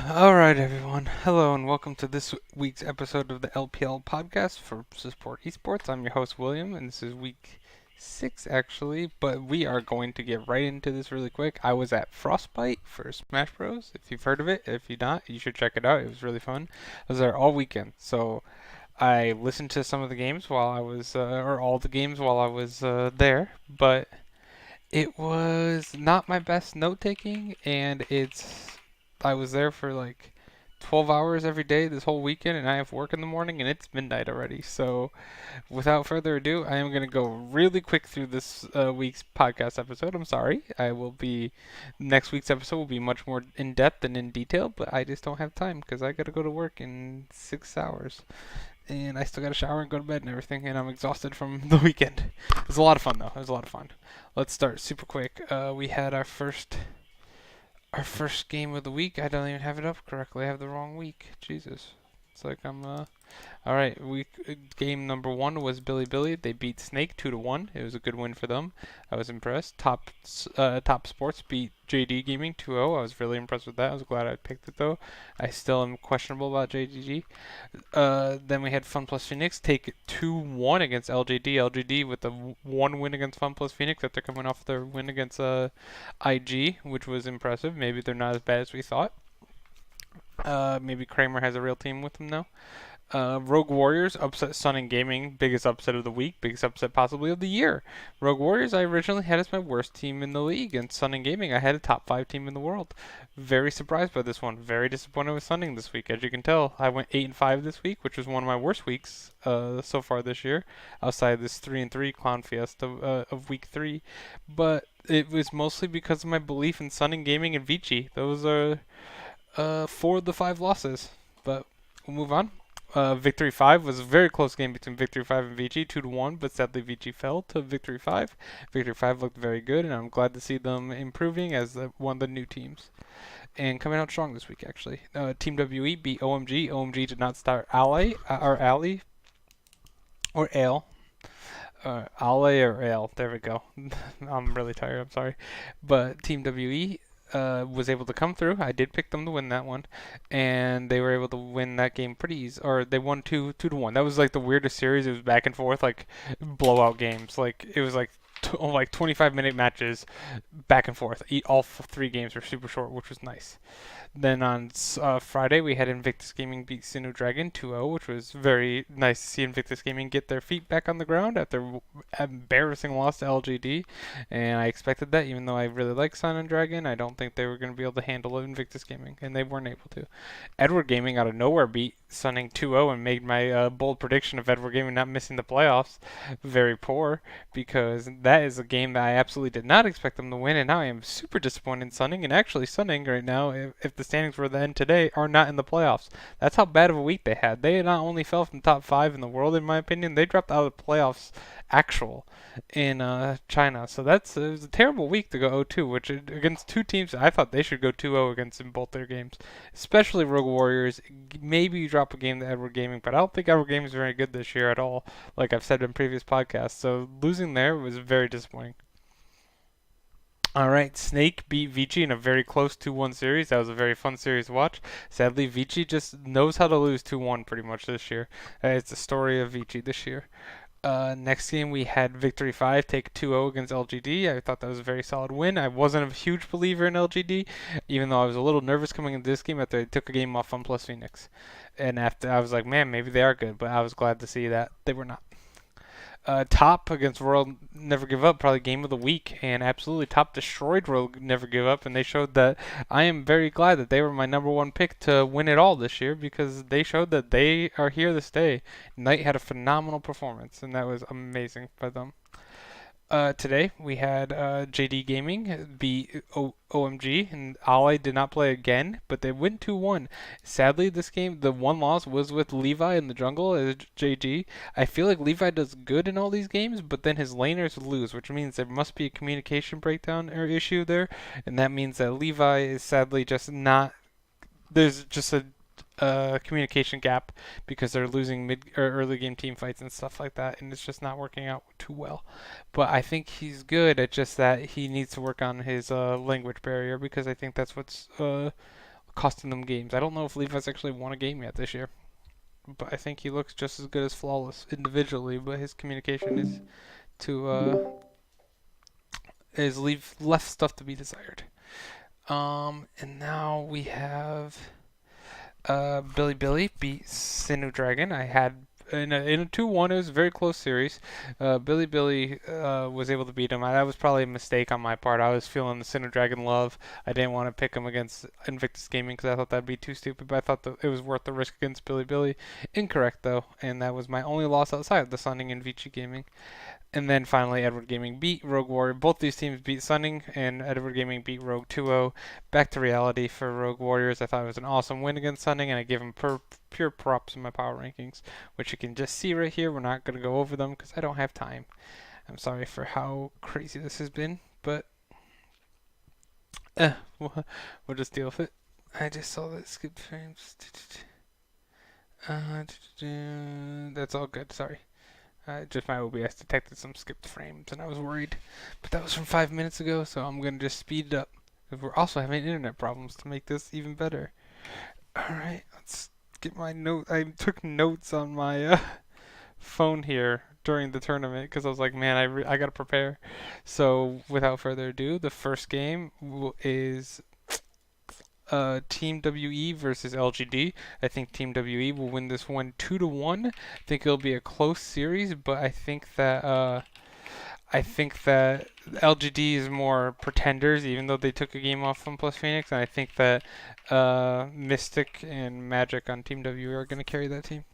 Alright, everyone. Hello, and welcome to this week's episode of the LPL podcast for Support Esports. I'm your host, William, and this is week 6, actually, but we are going to get right into this really quick. I was at Frostbite for Smash Bros. If you've heard of it, if you're not, you should check it out. It was really fun. I was there all weekend, so I listened to some of the games while I was, or all the games while I was there, but it was not my best note taking, and I was there for like 12 hours every day this whole weekend, and I have work in the morning, and it's midnight already. So, without further ado, I am going to go really quick through this week's podcast episode. I'm sorry. Next week's episode will be much more in depth and in detail, but I just don't have time because I got to go to work in 6 hours. And I still got to shower and go to bed and everything, and I'm exhausted from the weekend. It was a lot of fun, though. It was a lot of fun. Let's start super quick. We had our first game of the week. I don't even have it up correctly. I have the wrong week. Jesus. It's like all right, game number 1 was Billy Billy. They beat Snake 2-1. It was a good win for them. I was impressed. Top Sports beat JD Gaming 2-0. I was really impressed with that. I was glad I picked it though. I still am questionable about JDG. Then we had Fun Plus Phoenix take 2-1 against LGD. LGD with the one win against Fun Plus Phoenix after coming off their win against IG, which was impressive. Maybe they're not as bad as we thought. Maybe Kramer has a real team with him now. Rogue Warriors upset Sun and Gaming, biggest upset of the week, biggest upset possibly of the year. Rogue Warriors I originally had as my worst team in the league, and Sun and Gaming I had a top 5 team in the world. Very surprised by this one. Very disappointed with Sunning this week. As you can tell, I went 8-5 this week, which was one of my worst weeks so far this year, outside this 3-3 clown fiesta of week 3. But it was mostly because of my belief in Sun and Gaming and Vici. Those are 4 of the 5 losses. But we'll move on. Victory 5 was a very close game between Victory 5 and VG, 2-1, but sadly VG fell to Victory 5. Victory 5 looked very good, and I'm glad to see them improving as one of the new teams. And coming out strong this week, actually. Team WE beat OMG. OMG did not start Ally, or Ale, or Ale. Ale or Ale, there we go. I'm really tired, I'm sorry. But Team WE was able to come through. I did pick them to win that one, and they were able to win that game pretty easy. Or they won 2-1. That was like the weirdest series. It was back and forth, like blowout games. Like it was like 25-minute matches, back and forth. All 3 games were super short, which was nice. Then on Friday, we had Invictus Gaming beat Sinnoh Dragon 2-0, which was very nice to see Invictus Gaming get their feet back on the ground after embarrassing loss to LGD. And I expected that, even though I really like Sinnoh Dragon. I don't think they were going to be able to handle Invictus Gaming, and they weren't able to. Edward Gaming out of nowhere beat Sunning 2-0 and made my bold prediction of Edward Gaming not missing the playoffs very poor, because that is a game that I absolutely did not expect them to win, and now I am super disappointed in Sunning. And actually, Sunning right now, if the standings were the end today, are not in the playoffs. That's how bad of a week they had. They not only fell from top 5 in the world, in my opinion, they dropped out of the playoffs actual in China. So it was a terrible week to go 0-2, which against 2 teams I thought they should go 2-0 against in both their games, especially Rogue Warriors. Maybe you drop a game to Edward Gaming, but I don't think Edward Gaming is very good this year at all, like I've said in previous podcasts. So losing there was very disappointing. All right, Snake beat Vici in a very close 2-1 series. That was a very fun series to watch. Sadly, Vici just knows how to lose 2-1 pretty much this year. It's the story of Vici this year. Next game, we had Victory 5 take 2-0 against LGD. I thought that was a very solid win. I wasn't a huge believer in LGD, even though I was a little nervous coming into this game after they took a game off Fun Plus Phoenix. And after I was like, man, maybe they are good, but I was glad to see that they were not. Top against Royal Never Give Up, probably game of the week, and absolutely Top destroyed Royal Never Give Up, and they showed that I am very glad that they were my number 1 pick to win it all this year, because they showed that they are here to stay. Knight had a phenomenal performance, and that was amazing by them. Today we had JD Gaming beat OMG, and Ally did not play again, but they win 2-1. Sadly, this game, the one loss was with Levi in the jungle as JG. I feel like Levi does good in all these games, but then his laners lose, which means there must be a communication breakdown or issue there, and that means that Levi is sadly just not. There's just a communication gap because they're losing mid or early game team fights and stuff like that, and it's just not working out too well. But I think he's good. It's just that he needs to work on his language barrier, because I think that's what's costing them games. I don't know if Levi's actually won a game yet this year, but I think he looks just as good as Flawless individually, but his communication is leave left stuff to be desired. And now we have Billy beat Sinu Dragon. I had in a 2-1. It was a very close series. Billy was able to beat him. That was probably a mistake on my part. I was feeling the Sinu Dragon love. I didn't want to pick him against Invictus Gaming because I thought that'd be too stupid. But I thought that it was worth the risk against Billy. Incorrect though, and that was my only loss outside of the Sunning and Vici Gaming. And then finally, Edward Gaming beat Rogue Warrior. Both these teams beat Sunning, and Edward Gaming beat Rogue 2-0. Back to reality for Rogue Warriors. I thought it was an awesome win against Sunning, and I gave them pure props in my power rankings, which you can just see right here. We're not going to go over them because I don't have time. I'm sorry for how crazy this has been, but we'll just deal with it. I just saw that skip frames. That's all good. Sorry. Just my OBS detected some skipped frames, and I was worried. But that was from 5 minutes ago, so I'm going to just speed it up. We're also having internet problems to make this even better. Alright, let's get my note. I took notes on my phone here during the tournament because I was like, man, I got to prepare. So without further ado, the first game is Team WE versus LGD. I think Team WE will win this one 2-1. I think it'll be a close series, but I think that LGD is more pretenders, even though they took a game off from Plus Phoenix, and I think that Mystic and Magic on Team WE are going to carry that team.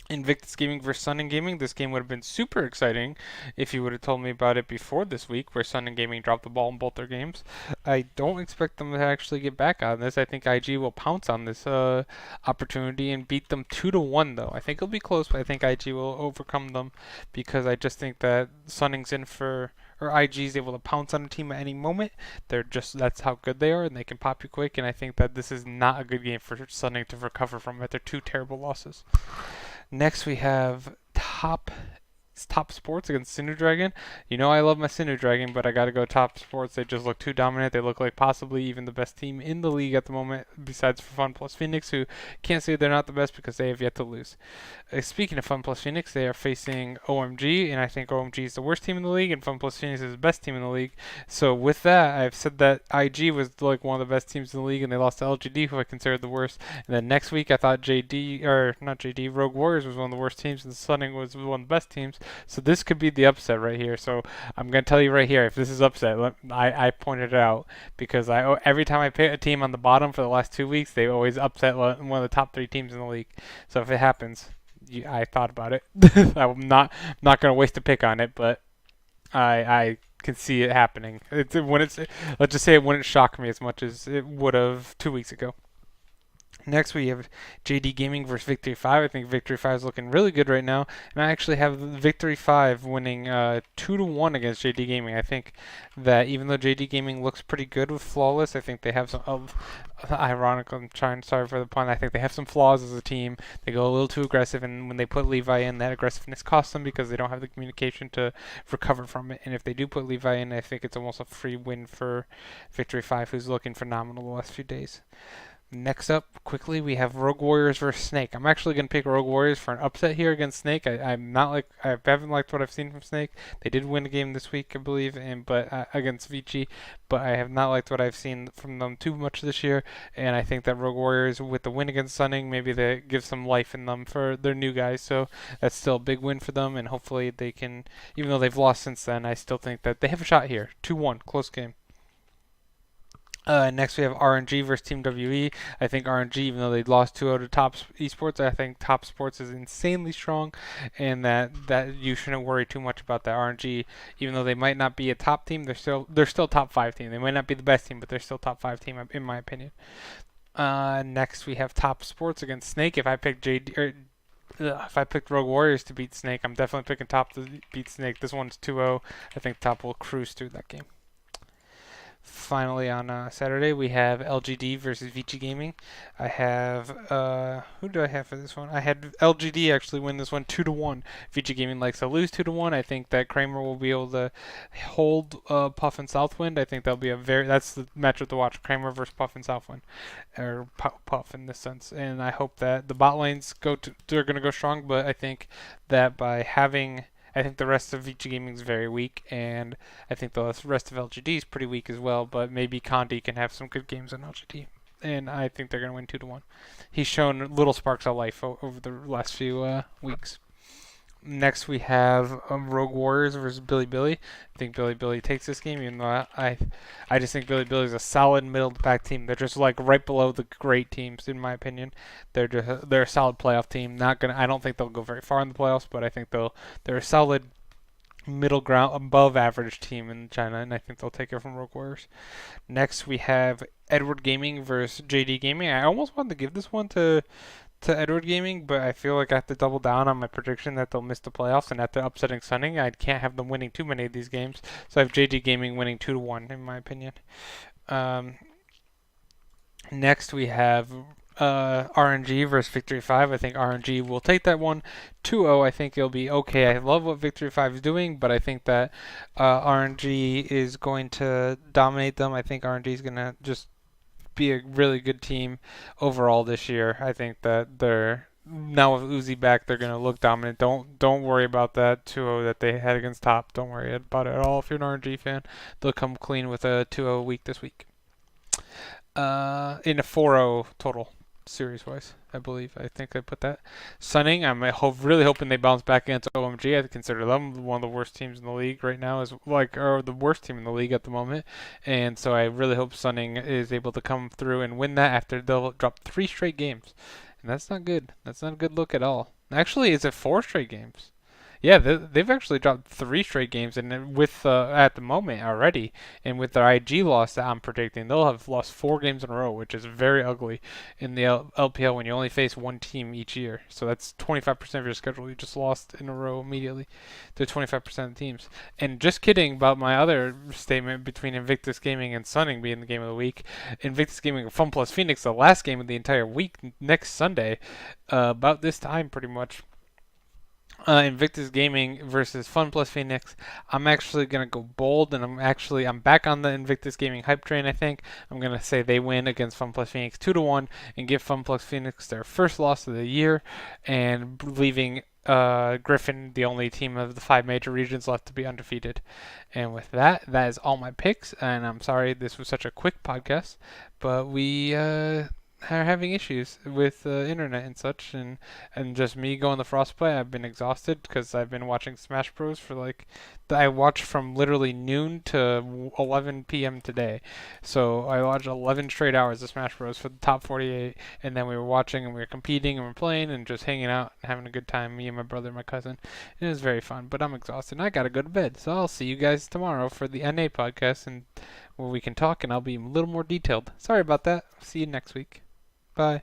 Invictus Gaming versus Sun and Gaming. This game would have been super exciting if you would have told me about it before this week, where Sun and Gaming dropped the ball in both their games. I don't expect them to actually get back on this. I think IG will pounce on this opportunity and beat them 2-1, though. I think it'll be close, but I think IG will overcome them because I just think that Sunning's in for, or IG is able to pounce on a team at any moment. That's how good they are, and they can pop you quick. And I think that this is not a good game for Sunning to recover from it. They're two terrible losses. Next, we have Top Sports against Sinu Dragon. You know I love my Sinu Dragon, but I got to go Top Sports. They just look too dominant. They look like possibly even the best team in the league at the moment, besides for Fun Plus Phoenix, who can't say they're not the best because they have yet to lose. Speaking of Fun Plus Phoenix, they are facing OMG, and I think OMG is the worst team in the league, and Fun Plus Phoenix is the best team in the league. So with that, I've said that IG was like one of the best teams in the league, and they lost to LGD, who I considered the worst. And then next week, I thought Rogue Warriors was one of the worst teams, and Sunning was one of the best teams. So this could be the upset right here. So I'm going to tell you right here, if this is upset, I pointed it out because every time I pick a team on the bottom for the last 2 weeks, they always upset one of the top 3 teams in the league. So if it happens, I thought about it. I'm not going to waste a pick on it, but I can see it happening. Let's just say it wouldn't shock me as much as it would have 2 weeks ago. Next, we have JD Gaming versus Victory 5. I think Victory 5 is looking really good right now. And I actually have Victory 5 winning 2-1 against JD Gaming. I think that even though JD Gaming looks pretty good with Flawless, I think they have some... ironic, sorry for the pun. I think they have some flaws as a team. They go a little too aggressive, and when they put Levi in, that aggressiveness costs them because they don't have the communication to recover from it. And if they do put Levi in, I think it's almost a free win for Victory 5, who's looking phenomenal the last few days. Next up, quickly, we have Rogue Warriors versus Snake. I'm actually going to pick Rogue Warriors for an upset here against Snake. I haven't liked what I've seen from Snake. They did win a game this week, I believe, but against Vici, but I have not liked what I've seen from them too much this year. And I think that Rogue Warriors, with the win against Sunning, maybe they give some life in them for their new guys. So that's still a big win for them, and hopefully they can, even though they've lost since then, I still think that they have a shot here. 2-1, close game. Next, we have RNG versus Team WE. I think RNG, even though they lost 2-0 to Top Esports, I think Top Sports is insanely strong, and that you shouldn't worry too much about that RNG. Even though they might not be a top team, they're still top 5 team. They might not be the best team, but they're still top 5 team in my opinion. Next, we have Top Sports against Snake. If I picked Rogue Warriors to beat Snake, I'm definitely picking Top to beat Snake. This one's 2-0. I think Top will cruise through that game. Finally, on Saturday, we have LGD versus Vici Gaming. I have who do I have for this one? I had LGD actually win this one 2-1. Vici Gaming likes to lose 2-1. I think that Kramer will be able to hold Puff and Southwind. I think that'll be that's the matchup to watch: Kramer versus Puff and Southwind, or Puff in this sense. And I hope that the bot lanes they're gonna go strong. But I think that by having I think the rest of Vici Gaming is very weak, and I think the rest of LGD is pretty weak as well. But maybe Condi can have some good games on LGD, and I think they're going to win 2-1. He's shown little sparks of life over the last few weeks. Next, we have Rogue Warriors versus Billy Billy. I think Billy Billy takes this game, even though I just think Billy Billy is a solid middle to back team. They're just like right below the great teams, in my opinion. They're a solid playoff team. I don't think they'll go very far in the playoffs, but I think they're a solid middle ground, above average team in China, and I think they'll take it from Rogue Warriors. Next, we have Edward Gaming versus JD Gaming. I almost wanted to give this one to Edward Gaming, but I feel like I have to double down on my prediction that they'll miss the playoffs, and after upsetting Sunning, I can't have them winning too many of these games. So I have JD Gaming winning 2-1, in my opinion. Next, we have RNG versus Victory 5. I think RNG will take that one 2-0. I think it'll be okay. I love what Victory 5 is doing, but I think that RNG is going to dominate them. I think RNG is going to just be a really good team overall this year. I think that they're now with Uzi back, they're going to look dominant. Don't worry about that 2-0 that they had against Top. Don't worry about it at all. If you're an RNG fan, they'll come clean with a 2-0 week this week. In a 4-0 total series wise, I believe. I think I put that. Sunning, I'm really hoping they bounce back against OMG. I consider them one of the worst teams in the league right now, or the worst team in the league at the moment. And so I really hope Sunning is able to come through and win that after they'll drop 3 straight games. And that's not good. That's not a good look at all. Actually, is it 4 straight games? Yeah, they've actually dropped 3 straight games, and with at the moment already, and with their IG loss that I'm predicting, they'll have lost 4 games in a row, which is very ugly in the LPL when you only face one team each year. So that's 25% of your schedule you just lost in a row immediately. They're 25% of the teams. And just kidding about my other statement between Invictus Gaming and Sunning being the game of the week. Invictus Gaming and Fun Plus Phoenix, the last game of the entire week, next Sunday, about this time pretty much. Invictus Gaming versus Fun Plus Phoenix. I'm actually gonna go bold, and I'm back on the Invictus Gaming hype train. I think I'm gonna say they win against Fun Plus Phoenix 2-1 and give Fun Plus Phoenix their first loss of the year, and leaving Griffin the only team of the 5 major regions left to be undefeated. And with that is all my picks. And I'm sorry this was such a quick podcast, but we are having issues with internet and such, and just me going the frostbite. I've been exhausted because I've been watching Smash Bros for I watched from literally noon to 11 p.m. today. So I watched 11 straight hours of Smash Bros for the top 48, and then we were watching and we were competing and we are playing and just hanging out and having a good time, me and my brother and my cousin. And it was very fun, but I'm exhausted and I gotta go to bed. So I'll see you guys tomorrow for the NA podcast, and where we can talk and I'll be a little more detailed. Sorry about that. See you next week. Bye.